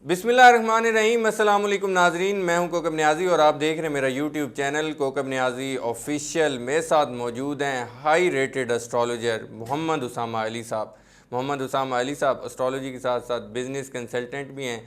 बिस्मिल्लाहिर्रहमानिर्रहीम। अस्सलाम वालेकुम नाजरीन, मैं हूं कोकब नियाज़ी और आप देख रहे हैं मेरा YouTube channel Kokab Niazi official. मेरे साथ मौजूद हैं high rated astrologer Mohammad Usama Ali साहब। मोहम्मद उसामा अली साहब एस्ट्रोलॉजी के साथ साथ बिज़नेस कंसल्टेंट भी हैं,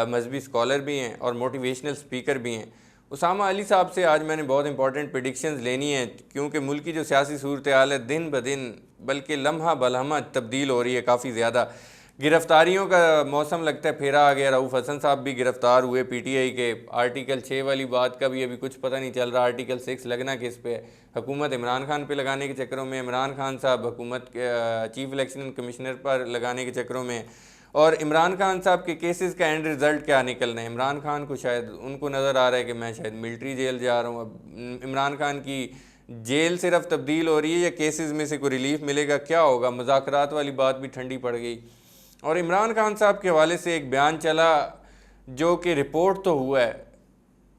मजहबी स्कॉलर भी हैं और मोटिवेशनल स्पीकर भी हैं। उसामा अली साहब से आज मैंने बहुत इंपॉर्टेंट प्रेडिक्शंस लेनी है, क्योंकि मुल्क की जो सियासी सूरत हाल है दिन ब दिन बल्कि लम्हा बलहमा तब्दील हो रही है काफ़ी ज़्यादा। गिरफ्तारियों का मौसम लगता है फेरा आ गया। रऊफ़ हसन साहब भी गिरफ्तार हुए पीटीआई के। आर्टिकल 6 वाली बात का भी अभी कुछ पता नहीं चल रहा, आर्टिकल 6 लगना किस पे है। हुकूमत इमरान खान पे लगाने के चक्करों में, इमरान खान साहब हुकूमत के चीफ इलेक्शन कमिश्नर पर लगाने के चक्करों में, और इमरान खान साहब के केसेस का एंड रिज़ल्ट क्या निकलना है। इमरान खान को शायद उनको नज़र आ रहा है कि मैं शायद मिलिट्री जेल जा रहा हूँ। अब इमरान खान की जेल सिर्फ तब्दील हो रही है या केसेस में से कोई रिलीफ मिलेगा, क्या होगा। मुज़ाकरात वाली बात भी ठंडी पड़ गई। और इमरान खान साहब के हवाले से एक बयान चला जो कि रिपोर्ट तो हुआ है,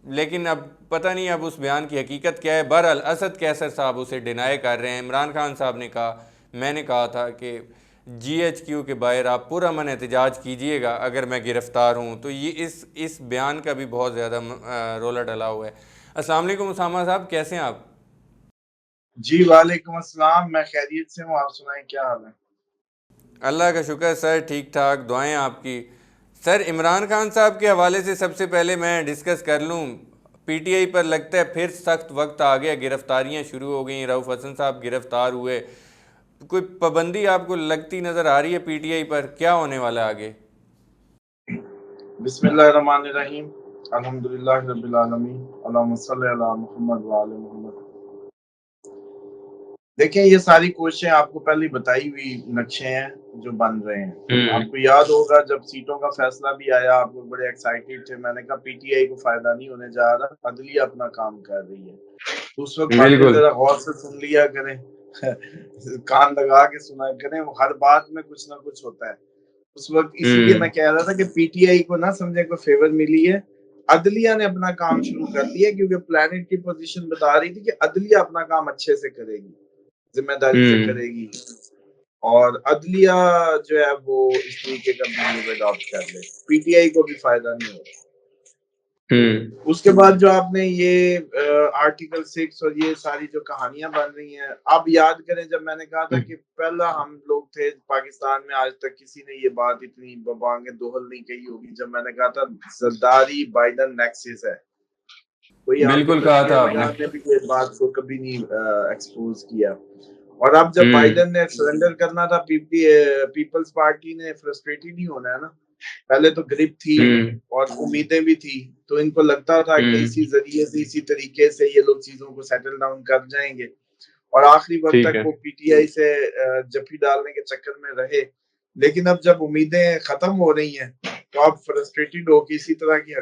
लेकिन अब पता नहीं अब उस बयान की हकीकत क्या है। बहरहाल असद कैसर साहब उसे डिनाई कर रहे हैं। इमरान खान साहब ने कहा, मैंने कहा था कि जीएचक्यू के बाहर आप पुरअमन एहतजाज कीजिएगा अगर मैं गिरफ़्तार हूँ। तो ये इस बयान का भी बहुत ज़्यादा रोला डला हुआ है। अस्सलाम वालेकुम उसामा साहब, कैसे हैं आप? जी वालेकुम अस्सलाम। मैं खैरियत से हूँ। आप सुनाएं, क्या हाल है? अल्लाह का शुक्र सर, ठीक ठाक, दुआएं आपकी। सर, इमरान खान साहब के हवाले से सबसे पहले मैं डिस्कस कर लूँ। पीटीआई पर लगता है फिर सख्त वक्त आ गया, गिरफ्तारियां शुरू हो गई। रऊफ़ हसन साहब गिरफ्तार हुए। कोई पाबंदी आपको लगती नज़र आ रही है पीटीआई पर? क्या होने वाला है आगे? बिस्मिल्लाहिर्रहमानिर्रहीम। अल्हम्दुलिल्लाहि रब्बिल आलमीन। अल्लाहुम्मा सल्लि अला मुहम्मद व आले मोहम्मद। देखें, ये सारी कोशिशें आपको पहले ही बताई हुई नक्शे हैं जो बन रहे हैं। आपको याद होगा जब सीटों का फैसला भी आया, आप लोग बड़े एक्साइटेड थे। मैंने कहा पीटीआई को फायदा नहीं होने जा रहा, अदलिया अपना काम कर रही है। तो उस वक्त बातें बिल्कुल। जरा गौर से सुन लिया करें। कान लगा के सुना करें, हर बात में कुछ ना कुछ होता है। उस वक्त इसीलिए मैं हम्म। कह रहा था कि पीटीआई को ना समझे कोई फेवर मिली है। अदलिया ने अपना काम शुरू कर दिया, क्योंकि प्लेनेट की पोजीशन बता रही थी कि अदलिया अपना काम अच्छे से करेगी, जिम्मेदारी से हम्म। करेगी। और अदलिया जो है वो इस तरीके का बिहेव अडॉप्ट कर ले, पीटीआई को भी फायदा नहीं होगा। हम्म। उसके बाद जो आपने ये आर्टिकल 6 और ये सारी जो कहानियां बन रही हैं, आप याद करें जब मैंने कहा था कि पहला हम लोग थे पाकिस्तान में, आज तक किसी ने ये बात इतनी बबांगे दोहल नहीं कही होगी, जब मैंने कहा था जरदारी बाइडन नेक्सस है। कोई आपके बिल्कुल कहा तजिए था आपने। नगार ने भी ये बात को कभी नहीं एक्सपोज किया। और अब जब हम्म। बाइडन ने सरेंडर करना था, पीपल्स पार्टी ने फ्रस्ट्रेटेड ही होना है ना। पहले तो ग्रिप थी हम्म। और उम्मीदें भी थी, तो इनको लगता था कि इसी हम्म। जरिए से, इसी तरीके से ये लोग चीजों को सेटल डाउन कर जाएंगे। और आखिरी वक्त ठीक तक है। वो पीटीआई से जफ्फी डालने के चक्कर में रहे। लेकिन अब जब उम्मीदें खत्म हो रही हैं, तो अब फ्रस्ट्रेटेड होकर इसी तरह की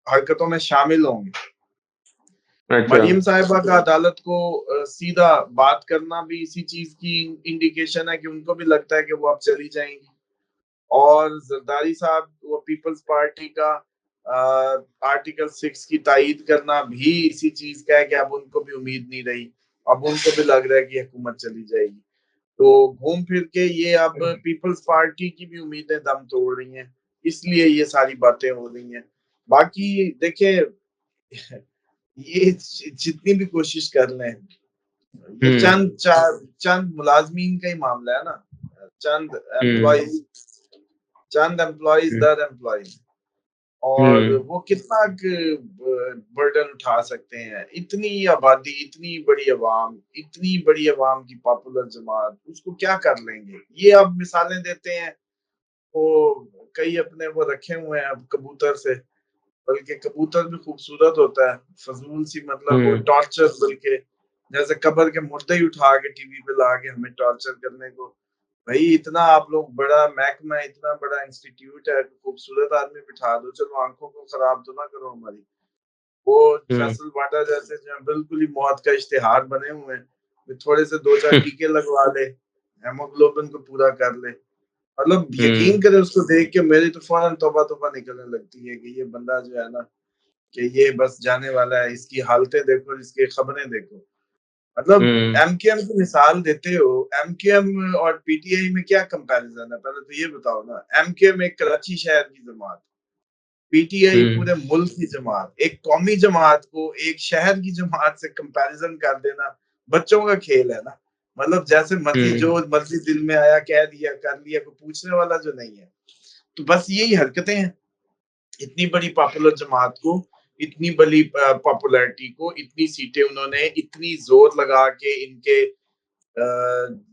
हरकतों में शामिल होंगे। अच्छा। मरियम साहिबा का अदालत को सीधा बात करना भी इसी चीज की इंडिकेशन है कि उनको भी लगता है कि वो अब चली जाएंगी। और जरदारी साहब, वो पीपल्स पार्टी का आर्टिकल 6 की तायीद करना भी इसी चीज का है कि अब उनको भी उम्मीद नहीं रही। अब उनको भी लग रहा है कि हुकूमत चली जाएगी। तो घूम फिर के ये अब पीपल्स पार्टी की भी उम्मीदें दम तोड़ रही हैं, इसलिए ये सारी बातें हो रही हैं। बाकी देखिए, ये जितनी भी कोशिश कर लें, ये हम्म। चंद मुलाजमीन का ही मामला है ना। चंद हम्म। एम्प्लॉयज चंद एम्प्लॉयज हम्म। दर एम्प्लॉयज, और हम्म। वो कितना बर्डन उठा सकते हैं। इतनी आबादी, इतनी बड़ी अवाम की पॉपुलर जमात, उसको क्या कर लेंगे। ये अब मिसालें देते हैं। वो कई अपने वो रखे हुए हैं अब कबूतर से, बल्कि कबूतर भी खूबसूरत होता है, फजूल सी मतलब वो हम्म। टॉर्चर, बल्कि जैसे कब्र के मुर्दे ही उठा के टीवी पे ला के हमें टॉर्चर करने को। भाई इतना आप लोग बड़ा महकमा है, इतना बड़ा इंस्टीट्यूट है, खूबसूरत आदमी बिठा दो, चलो आंखों को खराब तो ना करो हमारी। वो हम्म। फैसल बांटा जैसे जो है, बिल्कुल ही मौत का इश्तिहार बने हुए हैं। फिर थोड़े से दो चार टीके लगवा ले, हेमोग्लोबिन को पूरा कर ले। मतलब यकीन हम्म। करे, उसको देख के मेरी तो फौरन तौबा तौबा निकलने लगती है कि ये बंदा जो है ना, कि ये बस जाने वाला है। इसकी हालतें देखो, इसकी खबरें देखो। मतलब हम्म। एमकेएम की मिसाल देते हो, एमकेएम और पीटीआई में क्या कंपैरिजन है? पहले तो ये बताओ ना। एमकेएम एक कराची शहर की जमात, पीटीआई पूरे हम्म। मुल्क की जमात। एक कौमी जमात को एक शहर की जमात से कंपैरिजन कर देना बच्चों का खेल है ना। मतलब जैसे मर्जी जो हम्म। मर्जी दिल में आया कह दिया कर लिया, कोई पूछने वाला जो नहीं है। तो बस यही हरकतें हैं। इतनी बड़ी पॉपुलर जमात को, इतनी बड़ी पॉपुलैरिटी को, इतनी सीटें उन्होंने इतनी जोर लगा के इनके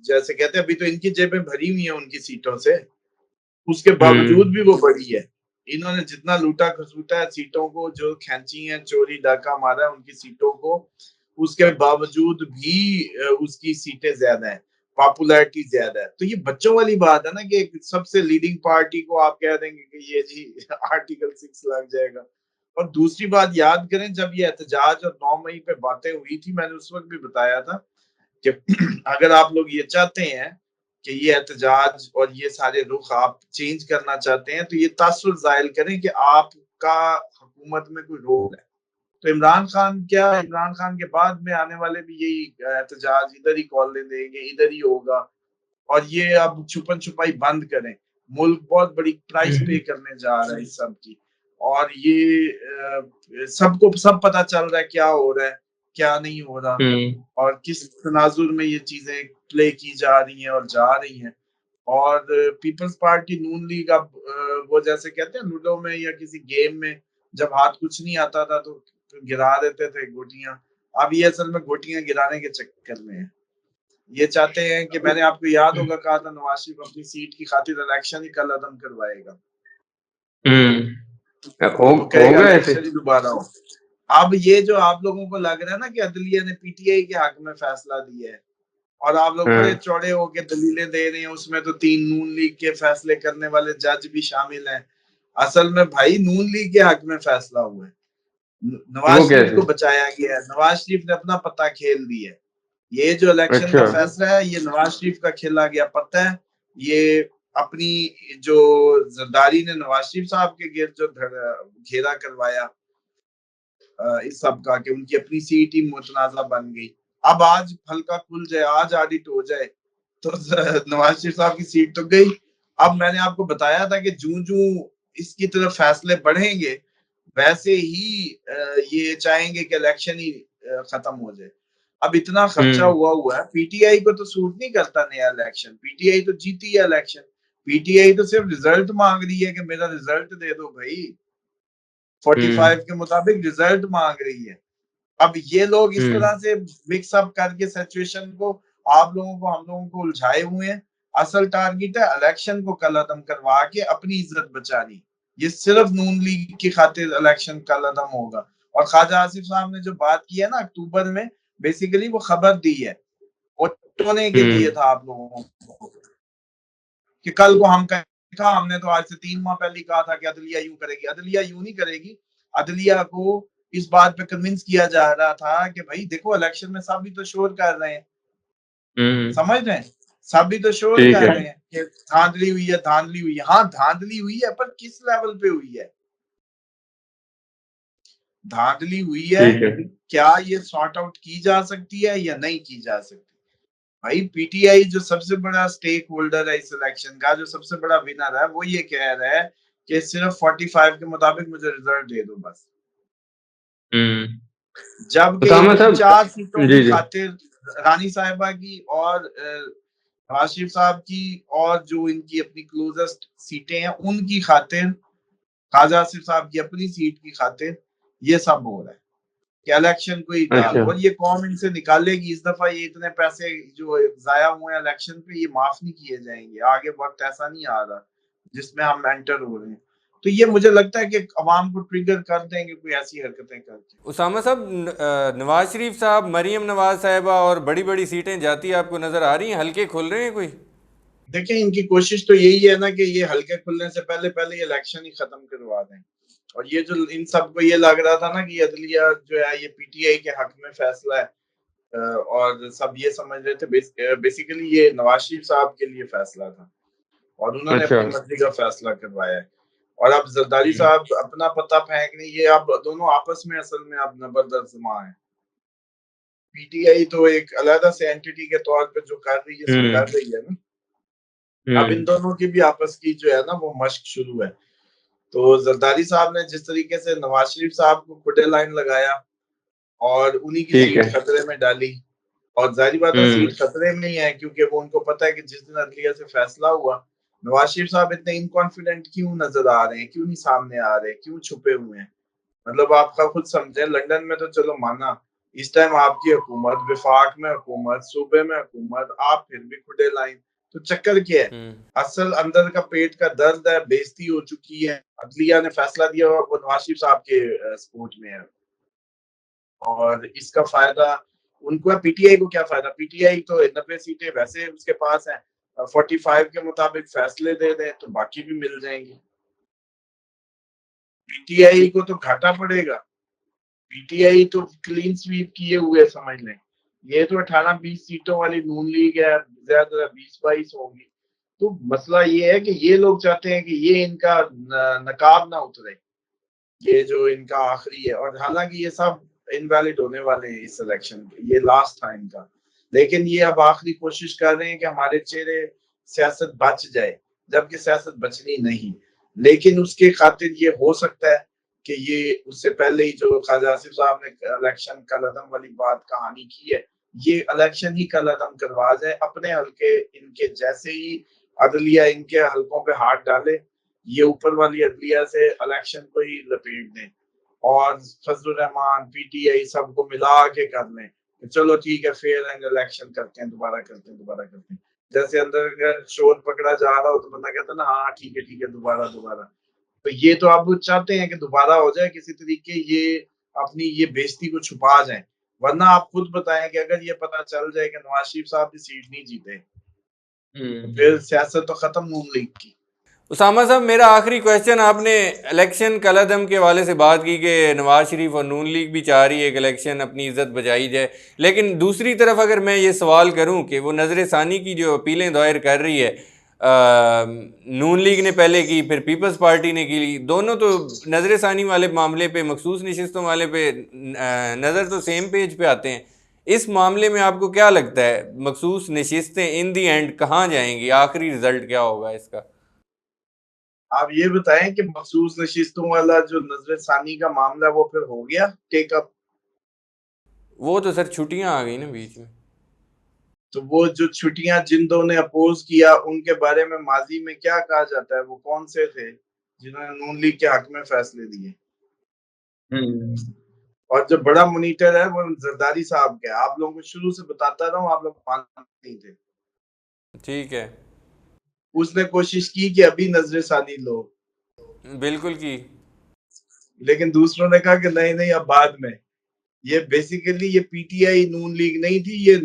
जैसे कहते हैं अभी तो इनकी जेबें भरी हुई हैं उनकी सीटों से, उसके बावजूद हम्म। भी वो बड़ी है। इन्होंने जितना लूटा खसूटा है सीटों को, जो खींची है, चोरी डाका मारा है उनकी सीटों को, उसके बावजूद भी उसकी सीटें ज्यादा है, पॉपुलैरिटी ज्यादा है। तो ये बच्चों वाली बात है ना कि एक सबसे लीडिंग पार्टी को आप कह देंगे कि ये जी आर्टिकल 6 लग जाएगा। और दूसरी बात याद करें, जब ये एहतजाज और 9 मई पे बातें हुई थी, मैंने उस वक्त भी बताया था कि अगर आप लोग ये चाहते हैं कि ये एहतजाज और ये सारे रुख आप चेंज करना चाहते हैं, तो ये तासुर ज़ाहिर करें कि आपका हुकूमत में कोई रोल है। तो इमरान खान क्या, इमरान खान के बाद में आने वाले भी यही एहतजाज इधर ही कॉल देंगे, इधर ही होगा। और ये अब छुपन छुपाई बंद करें। मुल्क बहुत बड़ी प्राइस पे हम्म। करने जा रहा है इस सब की। और ये सबको सब पता चल रहा है क्या हो रहा है, क्या नहीं हो रहा, हम्म। और किस तनाजुर में ये चीजें प्ले की जा रही हैं और जा रही हैं। और पीपल्स पार्टी नून लीग अब वो जैसे कहते हैं लूडो में या किसी गेम में, जब हाथ कुछ नहीं आता था तो गिरा देते थे गोटियां। अब ये असल में गोटियां गिराने के चक्कर में है। ये चाहते हैं कि मैंने आपको याद होगा कहा था नवाज शरीफ अपनी सीट की खातिर इलेक्शन ही कल अदम करवाएगा। वो कहेगा होगा ऐसे। इलेक्शन ही दोबारा हो। अब ये जो आप लोगों को लग रहा है ना कि अदलिया ने पीटीआई के हक में फैसला दिया है, और आप लोग बड़े हाँ। चौड़े होके दलीलें दे रहे हैं, उसमें तो 3 नून लीग के फैसले करने वाले जज भी शामिल हैं। असल में भाई नून लीग के हक में फैसला हुआ है। नवाज वो शरीफ कैसे? को बचाया गया है, नवाज शरीफ ने अपना पत्ता खेल दिया है। ये जो इलेक्शन अच्छा। का फैसला है ये नवाज शरीफ का खेला गया पत्ता है। ये अपनी जो जरदारी ने नवाज शरीफ साहब के गिर्द जो घेरा करवाया इस सब का, कि उनकी अपनी सीट ही मुतनाज़ा बन गई। अब आज हल्का खुल जाए, आज ऑडिट हो जाए, तो नवाज शरीफ साहब की सीट तो गई। अब मैंने आपको बताया था कि जूं-जूं इसकी तरफ फैसले बढ़ेंगे, वैसे ही ये चाहेंगे कि इलेक्शन ही खत्म हो जाए। अब इतना खर्चा हम्म। हुआ है, पीटीआई को तो सूट नहीं करता नया इलेक्शन, पीटीआई तो जीती है इलेक्शन। पीटीआई तो सिर्फ रिजल्ट मांग रही है कि मेरा रिजल्ट दे दो भाई। 45 हम्म। के मुताबिक रिजल्ट मांग रही है। अब ये लोग इस हम्म। तरह से मिक्स अप करके सिचुएशन को आप लोगों को, हम लोगों को उलझाए हुए हैं। असल टारगेट है इलेक्शन को कल खत्म करवा के अपनी इज्जत बचानी। ये सिर्फ नून लीग की खातिर इलेक्शन कल खत्म होगा। और ख्वाजा आसिफ साहब ने जो बात की है ना अक्टूबर में, बेसिकली वो खबर दी है, वो टोने के लिए हम्म। था आप लोगों को, कि कल को हम कहा, हमने तो आज से 3 माह पहले कहा था कि अदलिया यूं करेगी। अदलिया यूं नहीं करेगी। अदलिया को इस बात पे कन्विंस किया जा रहा था कि भाई देखो इलेक्शन में सब भी तो शोर कर रहे हैं, समझ रहे हैं, सब भी तो शोर ठीक कर है। रहे हैं कि धांधली हुई है, धांधली हुई है। हाँ धांधली हुई है, पर किस लेवल पे हुई है? धांधली हुई है, ठीक है। क्या ये सॉर्ट आउट की जा सकती है या नहीं की जा सकती? भाई पीटीआई जो सबसे बड़ा स्टेक होल्डर है इस इलेक्शन का, जो सबसे बड़ा विनर है, वो ये कह रहा है कि सिर्फ 45 के मुताबिक मुझे रिजल्ट दे दो बस। हम्म। जबकि उसामा इनकी साहब। 4 सीटों की जी जी। खातिर, रानी साहिबा की और आसिफ साहब की, और जो इनकी अपनी क्लोजेस्ट सीटें हैं उनकी खातिर, ख्वाजा आसिफ साहब की अपनी सीट की खातिर, ये सब हो रहा है कि इलेक्शन को ही डाल। अच्छा। और ये कौम इनसे निकालेगी इस दफा। ये इतने पैसे जो जाया हुए हैं इलेक्शन पे, ये माफ नहीं किए जाएंगे। आगे वक्त ऐसा नहीं आ रहा जिसमें हम एंटर हो रहे हैं। तो ये मुझे लगता है कि अवाम को ट्रिगर कर देंगे कोई ऐसी हरकतें करके। उसामा साहब, नवाज शरीफ साहब, मरीम नवाज साहिबा और बड़ी बड़ी सीटें जाती आपको नज़र आ रही हैं? हल्के खुल रहे हैं कोई? देखिए इनकी कोशिश तो यही है ना कि ये हल्के खुलने से पहले पहले ये इलेक्शन ही खत्म करवा दें। और ये जो इन सबको ये लग रहा था ना कि अदलिया जो है ये पीटीआई के हक में फैसला है, और सब ये समझ रहे थे बेसिकली ये नवाज शरीफ साहब के लिए फैसला था, और उन्होंने अच्छा। अपनी मर्जी का फैसला करवाया है। और अब जरदारी साहब अपना पता फेंक रहे, ये अब दोनों आपस में असल में अब नबर दर्जमा है। पीटीआई तो एक अलग से एंटिटी के तौर पे जो कर रही है सो कर रही है ना। अब इन दोनों की भी आपस की जो है ना वो मश्क शुरू है। तो जरदारी साहब ने जिस तरीके से नवाज शरीफ साहब को खुदे लाइन लगाया और उन्हीं की ठीक सीट है। खतरे में डाली, और जाहिर बात है सीट खतरे में ही है क्योंकि वो उनको पता है कि जिस दिन अदलिया से फैसला हुआ, नवाज शरीफ साहब इतने इनकॉन्फिडेंट क्यों नजर आ रहे हैं, क्यों नहीं सामने आ रहे, क्यों छुपे हुए हैं। मतलब आपका खुद समझे, लंदन में तो चलो माना, इस टाइम आपकी हुकूमत, विफाक में हुकूमत, सूबे में हुकूमत, आप फिर भी खुदे लाइन, तो चक्कर क्या है। असल अंदर का पेट का दर्द है, बेइज्जती हो चुकी है, अदलिया ने फैसला दिया और वो नवाज शरीफ साहब के सपोर्ट में है, और इसका फायदा उनको है। पीटीआई को क्या फायदा, पीटीआई तो 90 सीटें वैसे उसके पास है, 45 के मुताबिक फैसले दे दे तो बाकी भी मिल जाएंगे। पीटीआई को तो घाटा पड़ेगा, पीटीआई तो क्लीन स्वीप किए हुए समझ लें। ये तो 18-20 सीटों वाली नून लीग है, ज्यादा 20-22 होगी। तो मसला ये है कि ये लोग चाहते हैं कि ये इनका नकाब ना उतरे, ये जो इनका आखिरी है, और हालांकि ये सब इनवैलिड होने वाले हैं इस इलेक्शन के, ये लास्ट था इनका, लेकिन ये अब आखिरी कोशिश कर रहे हैं कि हमारे चेहरे सियासत बच जाए, जबकि सियासत बचनी नहीं। लेकिन उसके खातिर ये हो सकता है कि ये उससे पहले ही जो ख्वाजा आसिफ साहब ने इलेक्शन कल अदम वाली बात कहानी की है, ये इलेक्शन ही कल अदम करवा जाए, अपने हल्के इनके जैसे ही अदलिया इनके हल्कों पे हाथ डाले, ये ऊपर वाली अदलिया से इलेक्शन को ही लपेट दें, और फजलुर रहमान पीटीआई सबको मिला के कर लें कि चलो ठीक है फेयर एंड इलेक्शन करते हैं, दोबारा करते हैं, दोबारा करते हैं। जैसे अंदर अगर शोर पकड़ा जा रहा हो तो बंदा कहता है ना, हाँ ठीक है दोबारा दोबारा। तो ये तो आप चाहते हैं कि दोबारा हो जाए किसी तरीके, ये अपनी ये बेइज्जती को छुपा जाए, वरना आप खुद बताएं कि अगर ये पता चल जाए कि नवाज शरीफ साहब की सीट नहीं जीते तो फिर सियासत तो खत्म नून लीग की। उसामा साहब, मेरा आखिरी क्वेश्चन, आपने इलेक्शन कलअदम के हवाले से बात की कि नवाज शरीफ और नून लीग भी चाह रही है कि इलेक्शन अपनी इज्जत बचाई जाए, लेकिन दूसरी तरफ अगर मैं ये सवाल करूं कि वो नज़र षानी की जो अपीलें दायर कर रही है, नून लीग ने पहले की, फिर पीपल्स पार्टी ने की, दोनों तो नज़र षानी वाले मामले पे, मखसूस नशिस्तों वाले पे नज़र तो सेम पेज पे आते हैं। इस मामले में आपको क्या लगता है, मखसूस नशिस्तें इन दी एंड कहाँ जाएंगी, आखिरी रिजल्ट क्या होगा इसका? आप ये बताएं कि मखसूस नशिस्तों वाला जो नजर सानी का मामला वो फिर हो गया टेकअप? वो तो सर छुट्टियां आ गई ना बीच में। तो वो जो छुट्टियां जिन दो ने अपोज किया उनके बारे में माजी में क्या कहा जाता है, वो कौन से थे जिन्होंने नून लीग के हक में फैसले दिए? और जो बड़ा मॉनिटर है वो जरदारी साहब का, आप लोगों को शुरू से बताता रहा हूँ, आप लोग मानते नहीं थे। ठीक है। उसने कोशिश की कि अभी नजर सानी लो, बिल्कुल की। लेकिन दूसरों ने कहा कि नहीं नहीं अब बाद में। ये बेसिकली ये पीटीआई नून लीग नहीं थी, ये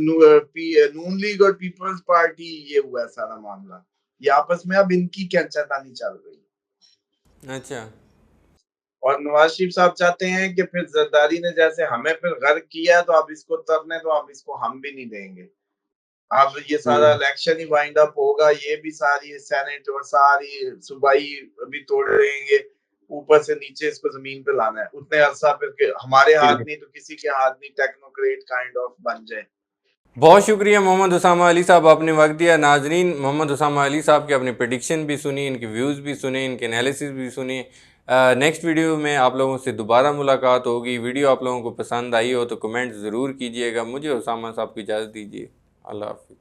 नून लीग और पीपल्स पार्टी, ये हुआ सारा मामला, ये आपस में अब इनकी क्या चतानी चल रही है। अच्छा। और नवाज शरीफ साहब चाहते हैं कि फिर जरदारी ने जैसे हमें फिर गर्क किया तो अब इसको तरने, तो अब इसको हम भी नहीं देंगे। अब ये सारा इलेक्शन ही वाइंड अप होगा, ये भी सारी सेनेट और सारी सूबाई भी तोड़ देंगे, ऊपर से नीचे इसको जमीन पे लाना है, उतने अरसा फिर हमारे हाथ नहीं तो किसी के हाथ नहीं, टेक्नोक्रेट काइंड ऑफ बन जाए। बहुत शुक्रिया मोहम्मद उसामा अली साहब, आपने वक्त दिया। नाजरीन, मोहम्मद उसामा अली साहब की अपनी प्रेडिक्शन भी सुनी, इनके व्यूज़ भी सुने, इनके एनालिसिस भी सुनी। नेक्स्ट वीडियो में आप लोगों से दोबारा मुलाकात होगी। वीडियो आप लोगों को पसंद आई हो तो कमेंट ज़रूर कीजिएगा। मुझे उसामा साहब को इजाज़त दीजिए। अल्लाह हाफ़िज़।